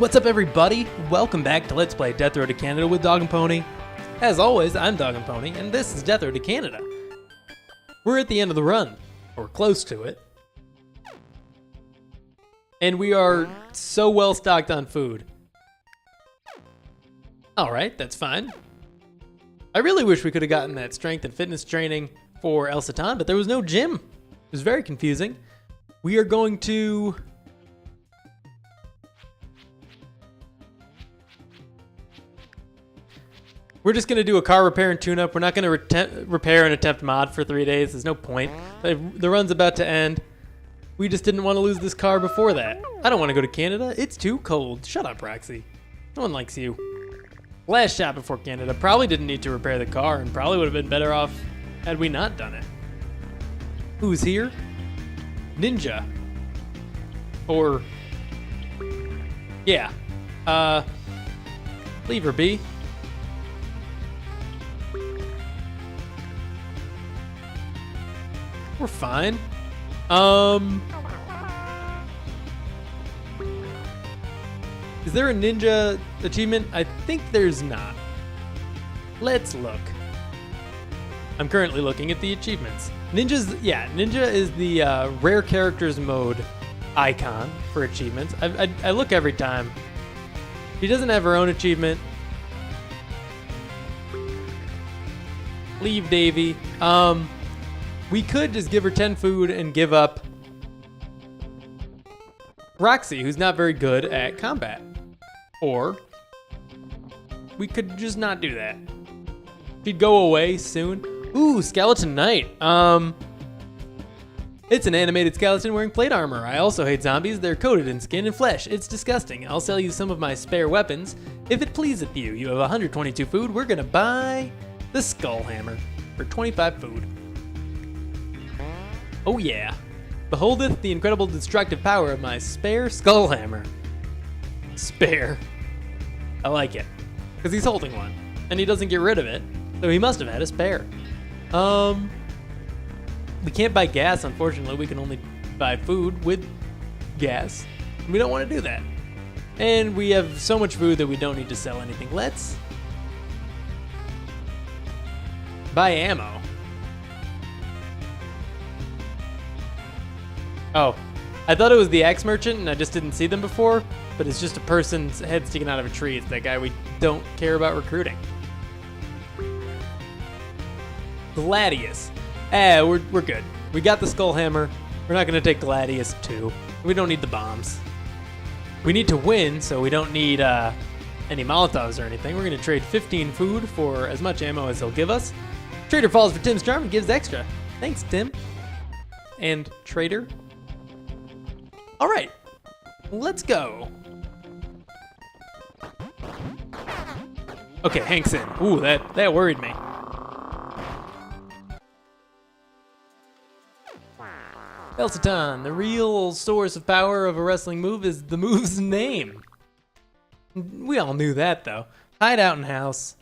What's up, everybody? Welcome back to Let's Play Death Road to Canada with DogAndPony. As always, I'm DogAndPony, and this is Death Road to Canada. We're at the end of the run, or close to it. And we are so well stocked on food. Alright, that's fine. I really wish we could have gotten that strength and fitness training for El Satan, but there was no gym. It was very confusing. We are going to... We're just going to do a car repair and tune-up. We're not going to repair and attempt mod for 3 days. There's no point. The run's about to end. We just didn't want to lose this car before that. I don't want to go to Canada. It's too cold. Shut up, Roxy. No one likes you. Last shot before Canada. Probably didn't need to repair the car and probably would have been better off had we not done it. Who's here? Ninja. Or... yeah. Leave her be. We're fine. Is there a ninja achievement? I think there's not. Let's look. I'm currently looking at the achievements. Ninja is the rare characters mode icon for achievements. I look every time. She doesn't have her own achievement. Leave Davy. We could just give her 10 food and give up Roxy, who's not very good at combat. Or we could just not do that. She'd go away soon. Ooh, Skeleton Knight. It's an animated skeleton wearing plate armor. I also hate zombies. They're coated in skin and flesh. It's disgusting. I'll sell you some of my spare weapons. If it pleaseth you, you have 122 food. We're gonna buy the Skull Hammer for 25 food. Oh yeah. Beholdeth the incredible destructive power of my spare skull hammer. Spare. I like it. Because he's holding one. And he doesn't get rid of it. So he must have had a spare. We can't buy gas, unfortunately. We can only buy food with gas. We don't want to do that. And we have so much food that we don't need to sell anything. Let's buy ammo. Oh, I thought it was the axe merchant and I just didn't see them before, but it's just a person's head sticking out of a tree. It's that guy we don't care about recruiting. Gladius. We're good. We got the skull hammer. We're not gonna take Gladius too. We don't need the bombs. We need to win, so we don't need any Molotovs or anything. We're gonna trade 15 food for as much ammo as he'll give us. Trader falls for Tim's charm and gives extra. Thanks, Tim. And Trader. All right, let's go. Okay, Hank's in. Ooh, that worried me. El Satan, the real source of power of a wrestling move is the move's name. We all knew that, though. Hideout and house.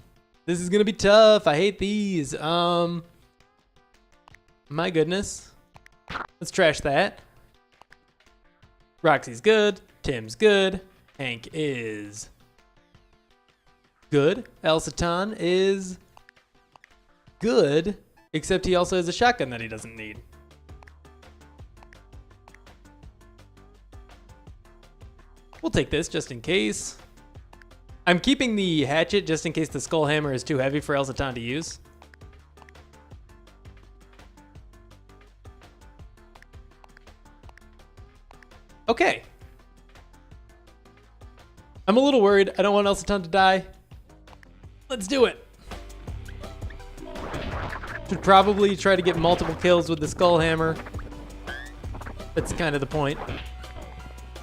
This is gonna be tough. I hate these. My goodness. Let's trash that. Roxy's good. Tim's good. Hank is good. El Satan is good, except he also has a shotgun that he doesn't need. We'll take this just in case. I'm keeping the hatchet just in case the skull hammer is too heavy for El Satan to use. Okay. I'm a little worried. I don't want El Satan to die. Let's do it. Should probably try to get multiple kills with the skull hammer. That's kind of the point.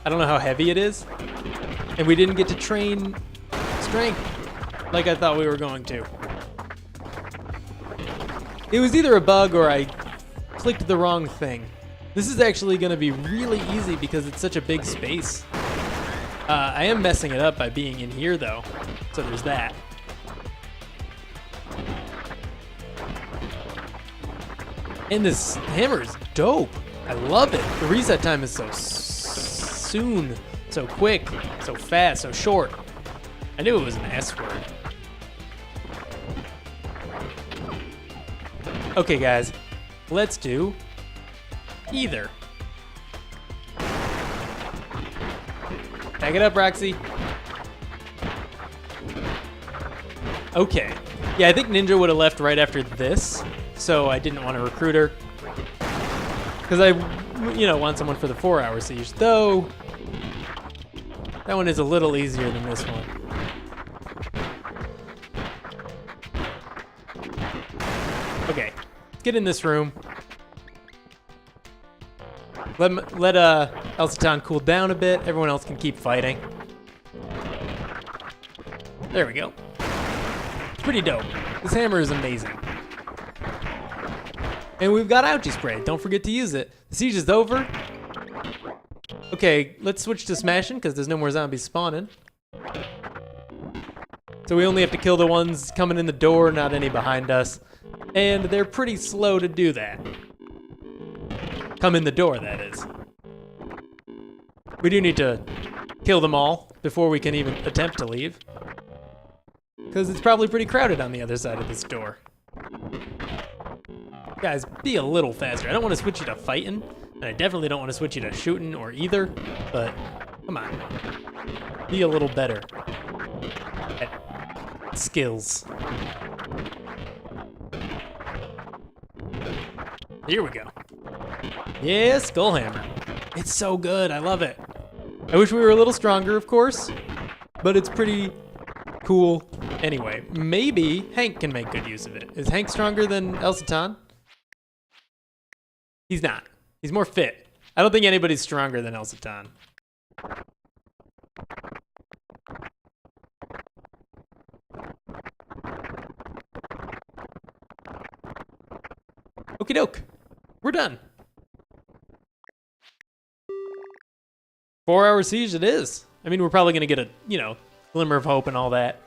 I don't know how heavy it is. And we didn't get to train strength like I thought we were going to. It was either a bug or I clicked the wrong thing. This is actually going to be really easy because it's such a big space. I am messing it up by being in here, though. So there's that. And this hammer is dope. I love it. The reset time is so So quick, so fast, so short. I knew it was an S word. Okay, guys, let's do either. Tag it up, Roxy. Okay. Yeah, I think Ninja would have left right after this, so I didn't want to recruit her. Because I, want someone for the 4-hour siege, though that one is a little easier than this one. Okay, let's get in this room. Let Elsaton cool down a bit. Everyone else can keep fighting. There we go. It's pretty dope. This hammer is amazing. And we've got ouchie spray. Don't forget to use it. The siege is over. Okay, let's switch to smashing because there's no more zombies spawning. So we only have to kill the ones coming in the door, not any behind us. And they're pretty slow to do that. Come in the door, that is. We do need to kill them all before we can even attempt to leave. Because it's probably pretty crowded on the other side of this door. Guys, be a little faster. I don't want to switch you to fighting, and I definitely don't want to switch you to shooting or either, but come on. Be a little better at skills. Here we go. Yeah, Skullhammer. It's so good, I love it. I wish we were a little stronger, of course, but it's pretty cool anyway. Maybe Hank can make good use of it. Is Hank stronger than Elsaton? He's not. He's more fit. I don't think anybody's stronger than Elsaton. Okie doke. We're done. 4-hour siege it is. I mean, we're probably gonna get a, glimmer of hope and all that.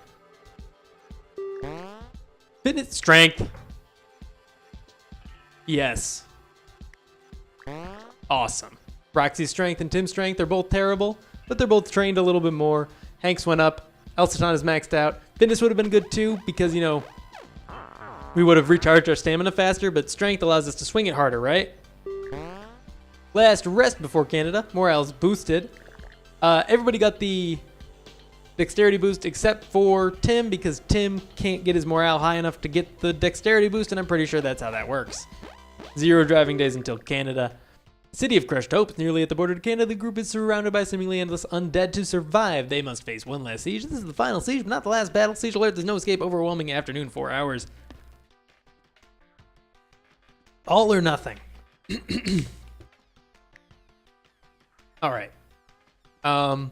Fitness, strength. Yes. Awesome. Roxy's strength and Tim's strength are both terrible, but they're both trained a little bit more. Hank's went up. Elsaton is maxed out. Fitness would have been good too because, we would have recharged our stamina faster, but strength allows us to swing it harder, right? Last rest before Canada. Morale's boosted. Everybody got the dexterity boost except for Tim because Tim can't get his morale high enough to get the dexterity boost, and I'm pretty sure that's how that works. 0 driving days until Canada. City of Crushed Hope, nearly at the border to Canada. The group is surrounded by seemingly endless undead. To survive, they must face one last siege. This is the final siege, but not the last battle. Siege alert, there's no escape. Overwhelming afternoon, 4 hours. All or nothing. All right. I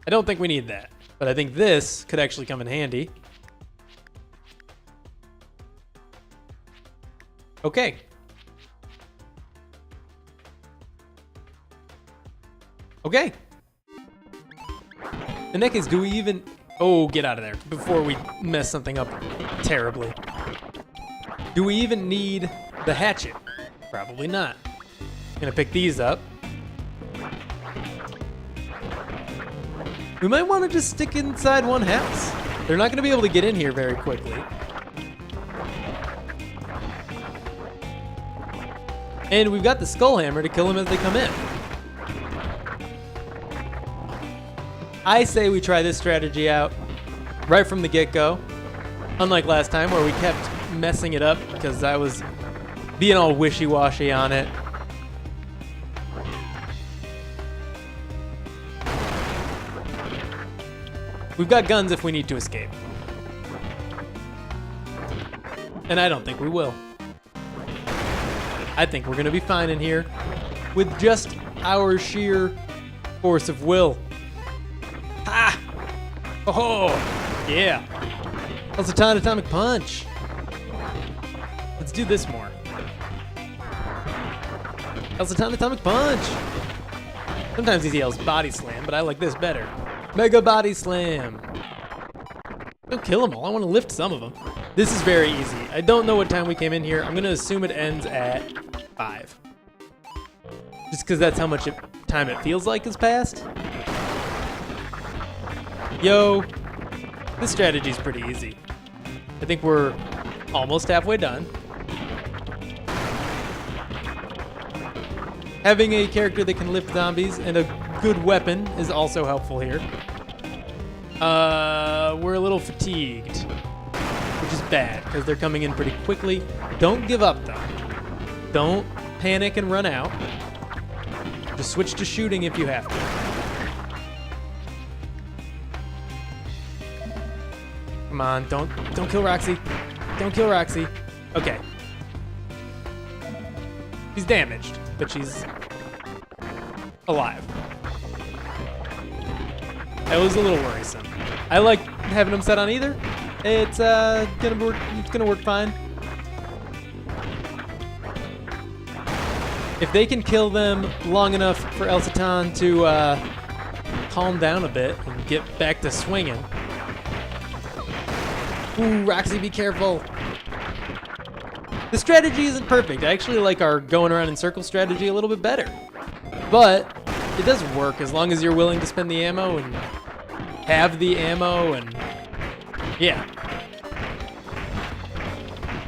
don't think we need that, but I think this could actually come in handy. Okay. Okay. In that case, do we even... Oh, get out of there before we mess something up terribly. Do we even need the hatchet? Probably not. Gonna pick these up. We might want to just stick inside one house. They're not gonna be able to get in here very quickly. And we've got the Skullhammer to kill them as they come in. I say we try this strategy out right from the get-go. Unlike last time where we kept messing it up because I was being all wishy-washy on it. We've got guns if we need to escape. And I don't think we will. I think we're gonna be fine in here with just our sheer force of will. Ha! Oh, yeah. Elsaton Atomic Punch. Let's do this more. Elsaton Atomic Punch. Sometimes he yells Body Slam, but I like this better. Mega Body Slam. Don't kill them all. I want to lift some of them. This is very easy. I don't know what time we came in here. I'm going to assume it ends at 5. Just because that's how much time it feels like has passed. Yo, this strategy's pretty easy. I think we're almost halfway done. Having a character that can lift zombies and a good weapon is also helpful here. We're a little fatigued, which is bad because they're coming in pretty quickly. Don't give up though. Don't panic and run out. Just switch to shooting if you have to. Come on, don't kill Roxy. Don't kill Roxy. Okay. She's damaged, but she's alive. That was a little worrisome. I like having them set on either. It's gonna work fine. If they can kill them long enough for El Satan to calm down a bit and get back to swinging. Ooh, Roxy, be careful. The strategy isn't perfect. I actually like our going around in circle strategy a little bit better. But it does work as long as you're willing to spend the ammo and have the ammo and yeah.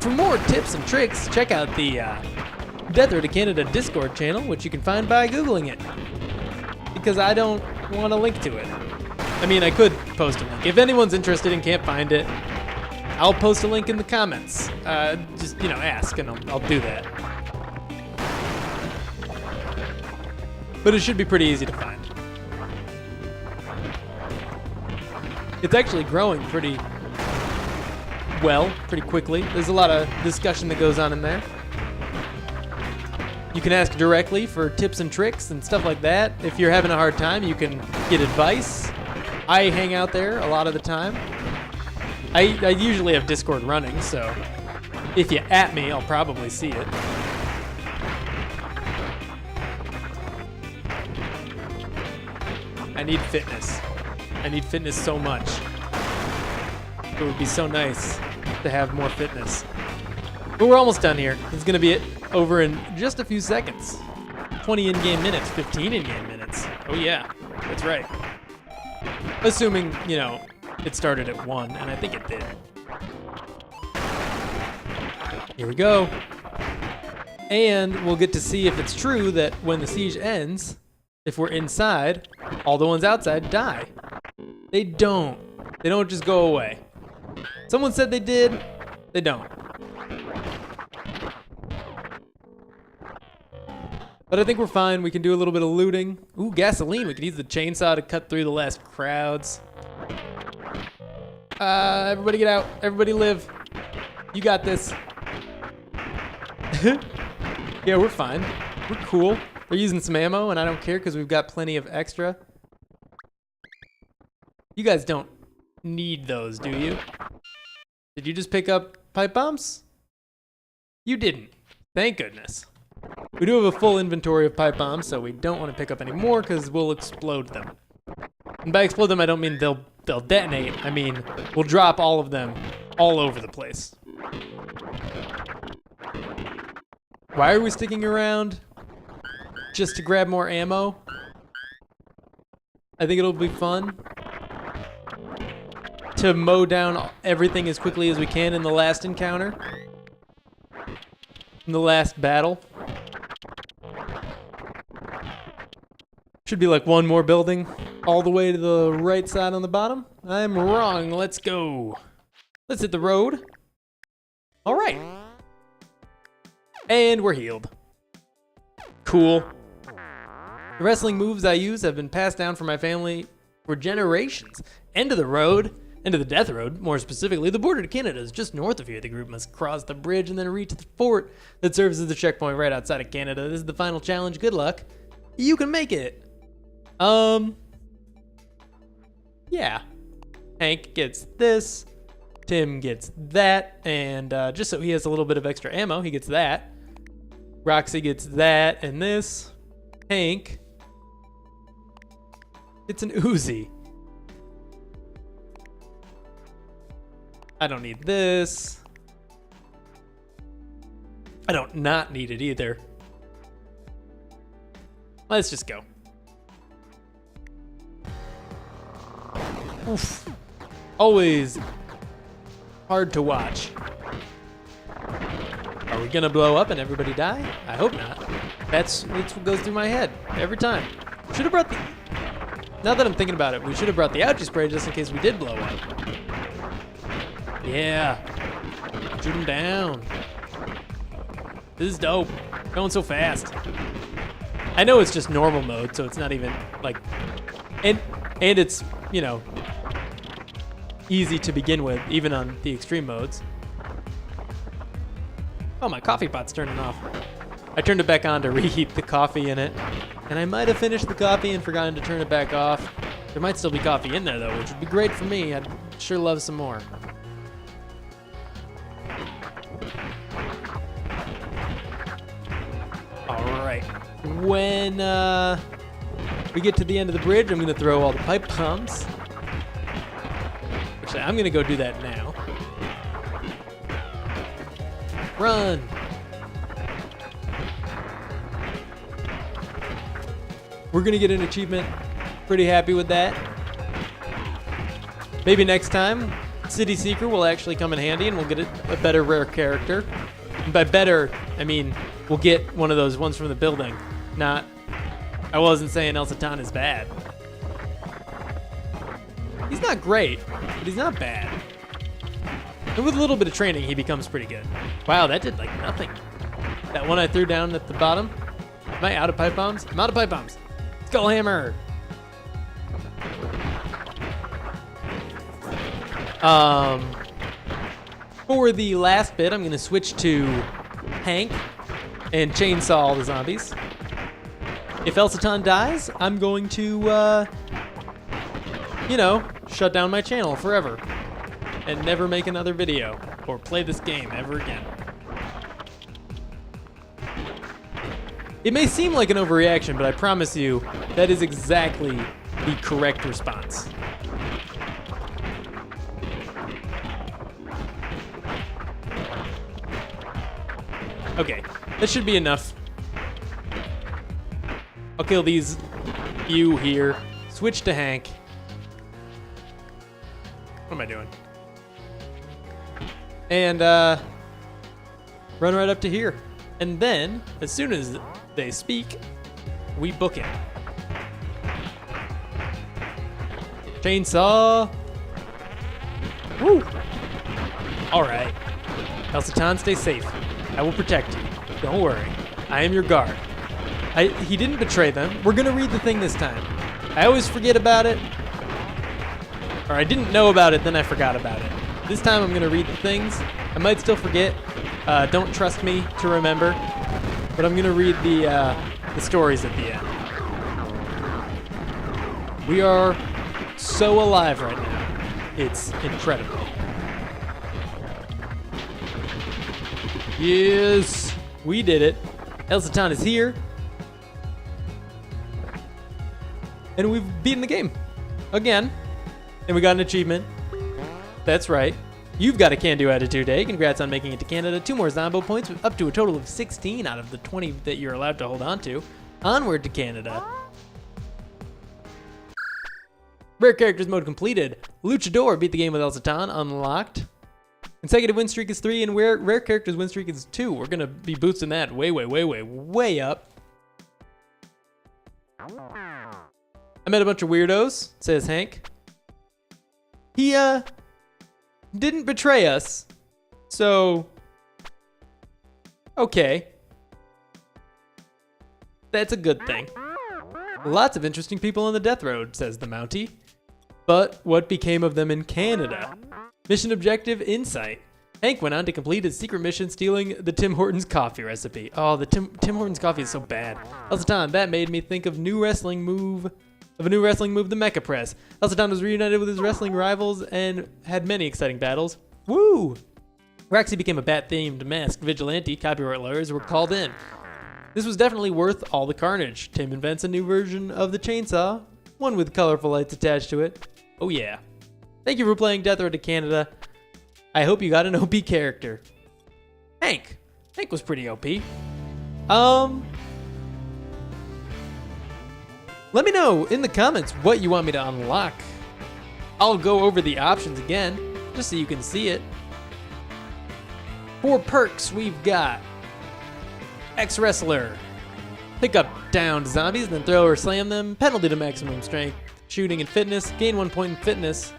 For more tips and tricks, check out the Death Road to Canada Discord channel, which you can find by Googling it. Because I don't want a link to it. I mean, I could post a link. If anyone's interested and can't find it, I'll post a link in the comments. Just, ask and I'll do that. But it should be pretty easy to find. It's actually growing pretty well, pretty quickly. There's a lot of discussion that goes on in there. You can ask directly for tips and tricks and stuff like that. If you're having a hard time, you can get advice. I hang out there a lot of the time. I usually have Discord running, so if you at me, I'll probably see it. I need fitness. I need fitness so much. It would be so nice to have more fitness. But we're almost done here. It's going to be over in just a few seconds. 20 in-game minutes, 15 in-game minutes. Oh yeah, that's right. Assuming, it started at 1, and I think it did. Here we go. And we'll get to see if it's true that when the siege ends, if we're inside, all the ones outside die. They don't. They don't just go away. Someone said they did. They don't. But I think we're fine. We can do a little bit of looting. Ooh, gasoline. We can use the chainsaw to cut through the last crowds. Everybody get out. Everybody live. You got this. Yeah, we're fine. We're cool. They're using some ammo, and I don't care because we've got plenty of extra. You guys don't need those, do you? Did you just pick up pipe bombs? You didn't. Thank goodness. We do have a full inventory of pipe bombs, so we don't want to pick up any more because we'll explode them. And by explode them, I don't mean they'll detonate. I mean, we'll drop all of them all over the place. Why are we sticking around? Just to grab more ammo? I think it'll be fun to mow down everything as quickly as we can in the last encounter. In the last battle. Should be like one more building all the way to the right side on the bottom. I'm wrong. Let's go. Let's hit the road. All right. And we're healed. Cool. The wrestling moves I use have been passed down from my family for generations. End of the road. End of the death road, more specifically. The border to Canada is just north of here. The group must cross the bridge and then reach the fort that serves as the checkpoint right outside of Canada. This is the final challenge. Good luck. You can make it. Yeah. Hank gets this. Tim gets that. And just so he has a little bit of extra ammo, he gets that. Roxy gets that and this. Hank. It's an Uzi. I don't need this. I don't not need it either. Let's just go. Oof. Always hard to watch. Are we gonna blow up and everybody die? I hope not. That's what goes through my head every time. Should have brought the... Now that I'm thinking about it, we should have brought the ouchie spray just in case we did blow up. Yeah. Shoot him down. This is dope. Going so fast. I know it's just normal mode, so it's not even like... And it's, you know, easy to begin with, even on the extreme modes. Oh, my coffee pot's turning off. I turned it back on to reheat the coffee in it. And I might have finished the coffee and forgotten to turn it back off. There might still be coffee in there, though, which would be great for me. I'd sure love some more. All right. When we get to the end of the bridge, I'm going to throw all the pipe bombs. Actually, I'm going to go do that now. Run! We're gonna get an achievement. Pretty happy with that. Maybe next time, City Seeker will actually come in handy and we'll get a better rare character. And by better, I mean we'll get one of those ones from the building. Not, I wasn't saying El Satan is bad. He's not great, but he's not bad. And with a little bit of training, he becomes pretty good. Wow, that did like nothing. That one I threw down at the bottom. Am I out of pipe bombs? I'm out of pipe bombs. Skull hammer. For the last bit, I'm gonna switch to Hank and chainsaw all the zombies. If El Satan dies, I'm going to, you know, shut down my channel forever and never make another video or play this game ever again. It may seem like an overreaction, but I promise you that is exactly the correct response. Okay, that should be enough. I'll kill these few here. Switch to Hank. What am I doing? And run right up to here. And then, as soon as they speak, we book it. Chainsaw. Woo! Alright. El Satan, stay safe. I will protect you. Don't worry. I am your guard. He didn't betray them. We're gonna read the thing this time. I always forget about it. Or I didn't know about it, then I forgot about it. This time I'm gonna read the things. I might still forget. Don't trust me to remember. But I'm gonna read the stories at the end. We are so alive right now. It's incredible. Yes, we did it. El Satan is here. And we've beaten the game. Again. And we got an achievement. That's right. You've got a can-do attitude, eh? Congrats on making it to Canada. 2 more Zombo points, up to a total of 16 out of the 20 that you're allowed to hold on to. Onward to Canada. Rare characters mode completed. Luchador beat the game with El Satan, unlocked. Consecutive win streak is 3, and rare characters win streak is 2. We're gonna be boosting that way up. I met a bunch of weirdos, says Hank. He, didn't betray us, so okay. That's a good thing. Lots of interesting people on the death road, says the Mountie. But what became of them in Canada? Mission objective, insight. Hank went on to complete his secret mission stealing the Tim Hortons coffee recipe. Oh, the Tim Hortons coffee is so bad. El Satan, that made me think of a new wrestling move, the Mecha Press. El Satan was reunited with his wrestling rivals and had many exciting battles. Woo! Roxy became a bat-themed masked vigilante. Copyright lawyers were called in. This was definitely worth all the carnage. Tim invents a new version of the chainsaw, one with colorful lights attached to it. Oh yeah. Thank you for playing Death Road to Canada. I hope you got an OP character. Hank was pretty OP. Let me know in the comments what you want me to unlock. I'll go over the options again, just so you can see it. For perks, we've got X-Wrestler. Pick up downed zombies and then throw or slam them. Penalty to maximum strength, shooting, and fitness. Gain 1 point in fitness.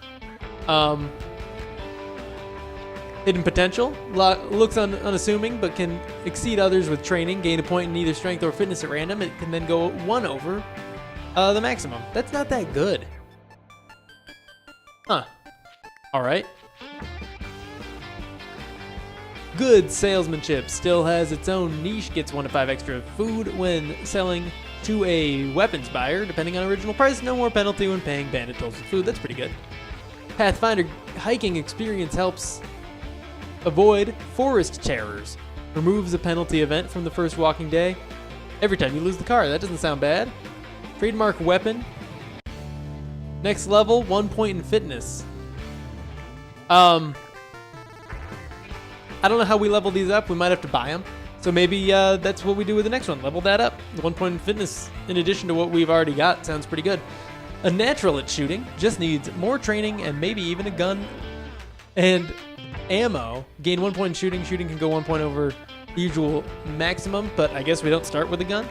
Hidden potential. Looks unassuming, but can exceed others with training. Gain a point in either strength or fitness at random. It can then go 1 over the maximum. That's not that good. Huh. Alright. Good salesmanship. Still has its own niche. Gets 1 to 5 extra food when selling to a weapons buyer, depending on original price. No more penalty when paying bandit tolls with food. That's pretty good. Pathfinder hiking experience helps avoid forest terrors. Removes a penalty event from the first walking day every time you lose the car. That doesn't sound bad. Trademark weapon. Next level, 1 point in fitness. I don't know how we level these up. We might have to buy them. So maybe that's what we do with the next one. Level that up. 1 point in fitness in addition to what we've already got. Sounds pretty good. A natural at shooting. Just needs more training and maybe even a gun and ammo. Gain 1 point in shooting. Shooting can go 1 point over the usual maximum, but I guess we don't start with a gun.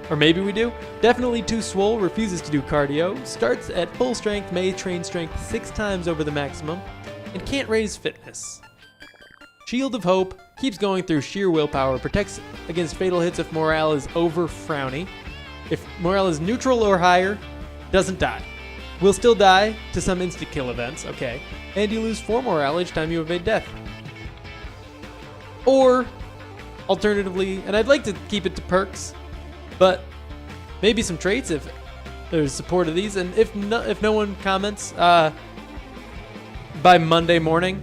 Or maybe we do. Definitely too swole. Refuses to do cardio. Starts at full strength. May train strength 6 times over the maximum. And can't raise fitness. Shield of Hope. Keeps going through sheer willpower. Protects against fatal hits if morale is over frowny. If morale is neutral or higher, doesn't die. Will still die to some insta-kill events. Okay. And you lose 4 morale each time you evade death. Or, alternatively, and I'd like to keep it to perks, but maybe some traits if there's support of these. And if no one comments, by Monday morning,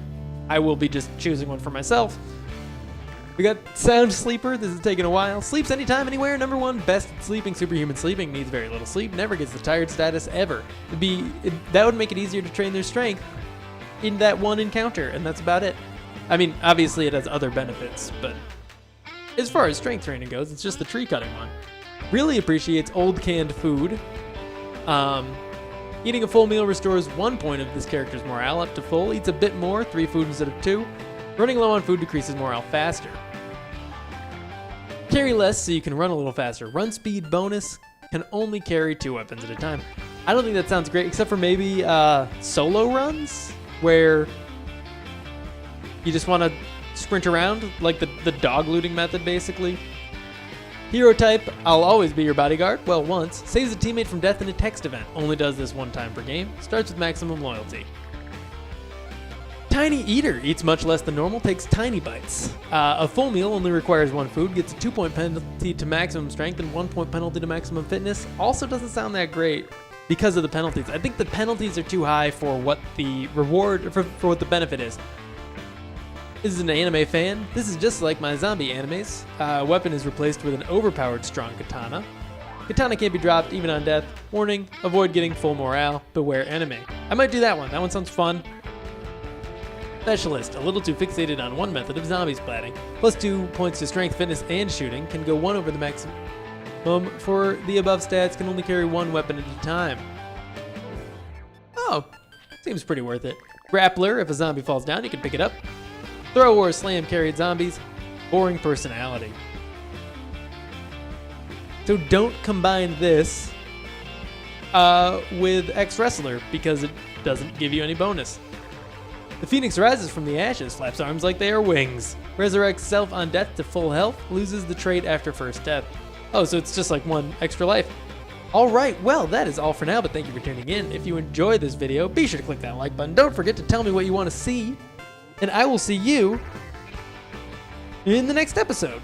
I will be just choosing one for myself. We got Sound Sleeper. This is taking a while. Sleeps anytime, anywhere. Number 1, best at sleeping. Superhuman sleeping. Needs very little sleep. Never gets the tired status ever. That would make it easier to train their strength in that one encounter, and that's about it. I mean, obviously it has other benefits, but as far as strength training goes, it's just the tree cutting one. Really appreciates old canned food. Eating a full meal restores 1 point of this character's morale up to full. Eats a bit more, 3 food instead of 2. Running low on food decreases morale faster. Carry less so you can run a little faster. Run speed bonus, can only carry 2 weapons at a time. I don't think that sounds great, except for maybe solo runs, where you just want to sprint around, like the dog looting method, basically. Hero type, I'll always be your bodyguard. Well, once. Saves a teammate from death in a text event. Only does this 1 time per game. Starts with maximum loyalty. Tiny Eater, eats much less than normal, takes tiny bites. A full meal only requires 1 food, gets a 2 point penalty to maximum strength and 1 point penalty to maximum fitness. Also doesn't sound that great because of the penalties. I think the penalties are too high for what the reward, for what the benefit is. This is an anime fan. This is just like my zombie animes. Weapon is replaced with an overpowered strong katana. Katana can't be dropped even on death. Warning, avoid getting full morale. Beware enemy. I might do that one. That one sounds fun. Specialist, a little too fixated on one method of zombie splatting. Plus 2 points to strength, fitness, and shooting. Can go 1 over the maximum. For the above stats, can only carry 1 weapon at a time. Oh, seems pretty worth it. Grappler, if a zombie falls down, you can pick it up. Throw or slam carried zombies. Boring personality. So don't combine this with X-Wrestler because it doesn't give you any bonus. The Phoenix rises from the ashes, flaps arms like they are wings. Resurrects self on death to full health, loses the trait after first death. Oh, so it's just like 1 extra life. Alright, well, that is all for now, but thank you for tuning in. If you enjoyed this video, be sure to click that like button. Don't forget to tell me what you want to see. And I will see you in the next episode.